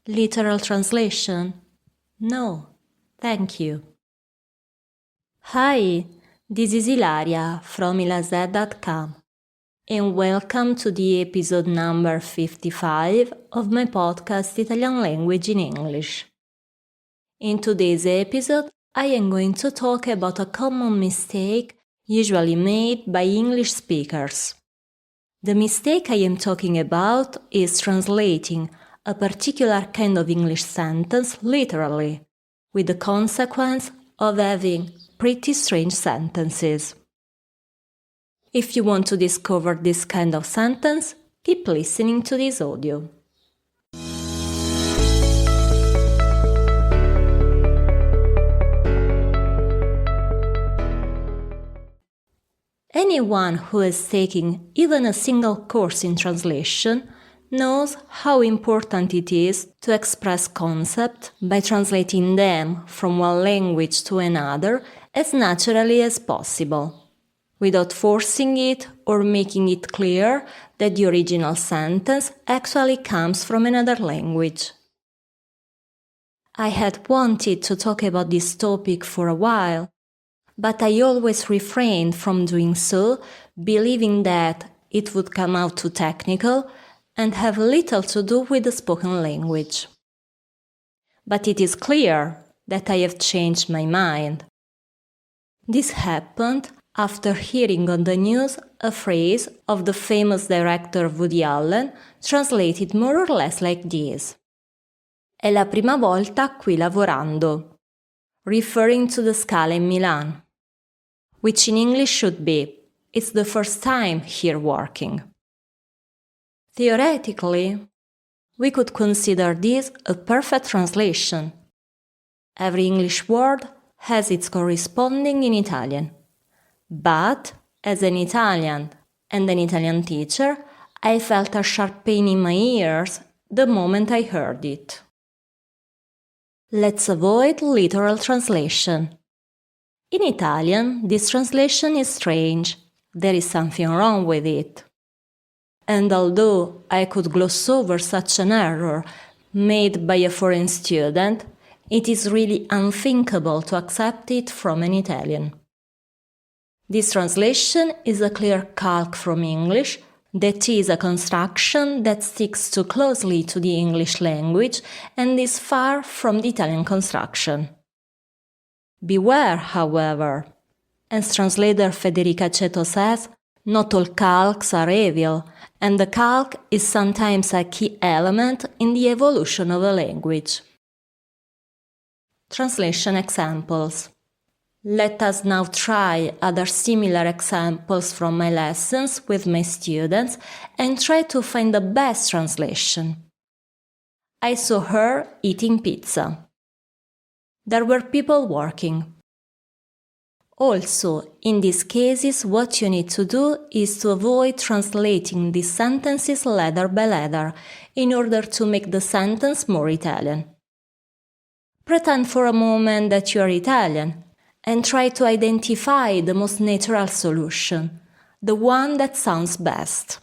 Literal translation? No, thank you. Hi, this is Ilaria from ilazed.com and welcome to the episode number 55 of my podcast Italian Language in English. In today's episode, I am going to talk about a common mistake usually made by English speakers. The mistake I am talking about is translating a particular kind of English sentence literally, with the consequence of having pretty strange sentences. If you want to discover this kind of sentence, keep listening to this audio. Anyone who has taken even a single course in translation knows how important it is to express concepts by translating them from one language to another as naturally as possible, without forcing it or making it clear that the original sentence actually comes from another language. I had wanted to talk about this topic for a while, but I always refrained from doing so, believing that it would come out too technical and have little to do with the spoken language. But it is clear that I have changed my mind. This happened after hearing on the news a phrase of the famous director Woody Allen translated more or less like this: "È la prima volta qui lavorando," referring to the Scala in Milan, which in English should be, "It's the first time here working." Theoretically, we could consider this a perfect translation. Every English word has its corresponding in Italian. But, as an Italian and an Italian teacher, I felt a sharp pain in my ears the moment I heard it. Let's avoid literal translation. In Italian, this translation is strange. There is something wrong with it. And although I could gloss over such an error made by a foreign student, it is really unthinkable to accept it from an Italian. This translation is a clear calque from English, that is a construction that sticks too closely to the English language and is far from the Italian construction. Beware, however. As translator Federica Ceto says, not all calques are evil, and the calque is sometimes a key element in the evolution of a language. Translation examples. Let us now try other similar examples from my lessons with my students and try to find the best translation. I saw her eating pizza. There were people working. Also, in these cases, what you need to do is to avoid translating these sentences letter by letter in order to make the sentence more Italian. Pretend for a moment that you are Italian and try to identify the most natural solution, the one that sounds best.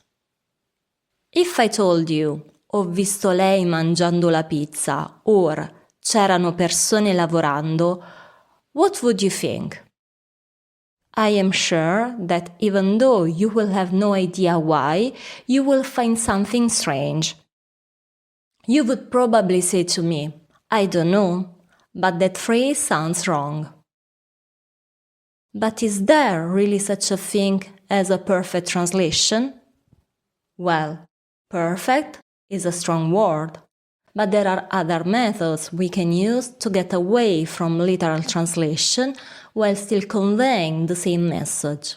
If I told you, "Ho visto lei mangiando la pizza," or "C'erano persone lavorando," what would you think? I am sure that even though you will have no idea why, you will find something strange. You would probably say to me, "I don't know, but that phrase sounds wrong." But is there really such a thing as a perfect translation? Well, perfect is a strong word, but there are other methods we can use to get away from literal translation while still conveying the same message.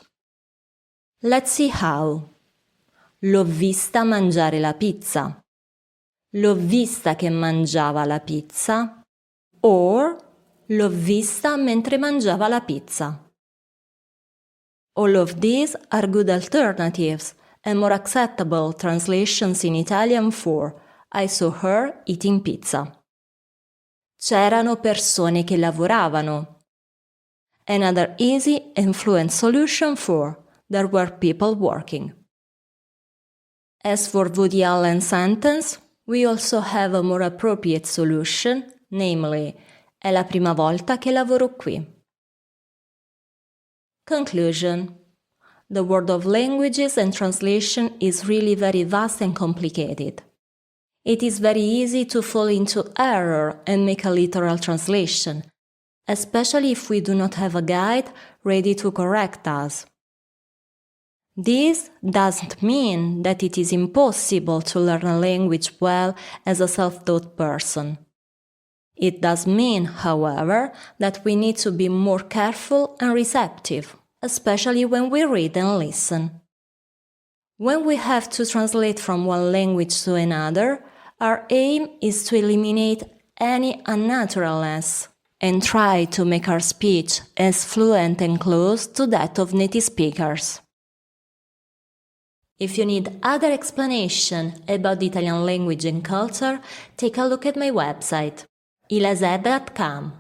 Let's see how. L'ho vista mangiare la pizza. L'ho vista che mangiava la pizza. Or l'ho vista mentre mangiava la pizza. All of these are good alternatives and more acceptable translations in Italian for I saw her eating pizza. C'erano persone che lavoravano. Another easy and fluent solution for there were people working. As for Woody Allen's sentence, We also have a more appropriate solution, namely, è la prima volta che lavoro qui. Conclusion. The world of languages and translation is really very vast and complicated. It is very easy to fall into error and make a literal translation, especially if we do not have a guide ready to correct us. This doesn't mean that it is impossible to learn a language well as a self-taught person. It does mean, however, that we need to be more careful and receptive, especially when we read and listen. When we have to translate from one language to another, our aim is to eliminate any unnaturalness and try to make our speech as fluent and close to that of native speakers. If you need other explanation about the Italian language and culture, take a look at my website, ilazed.com.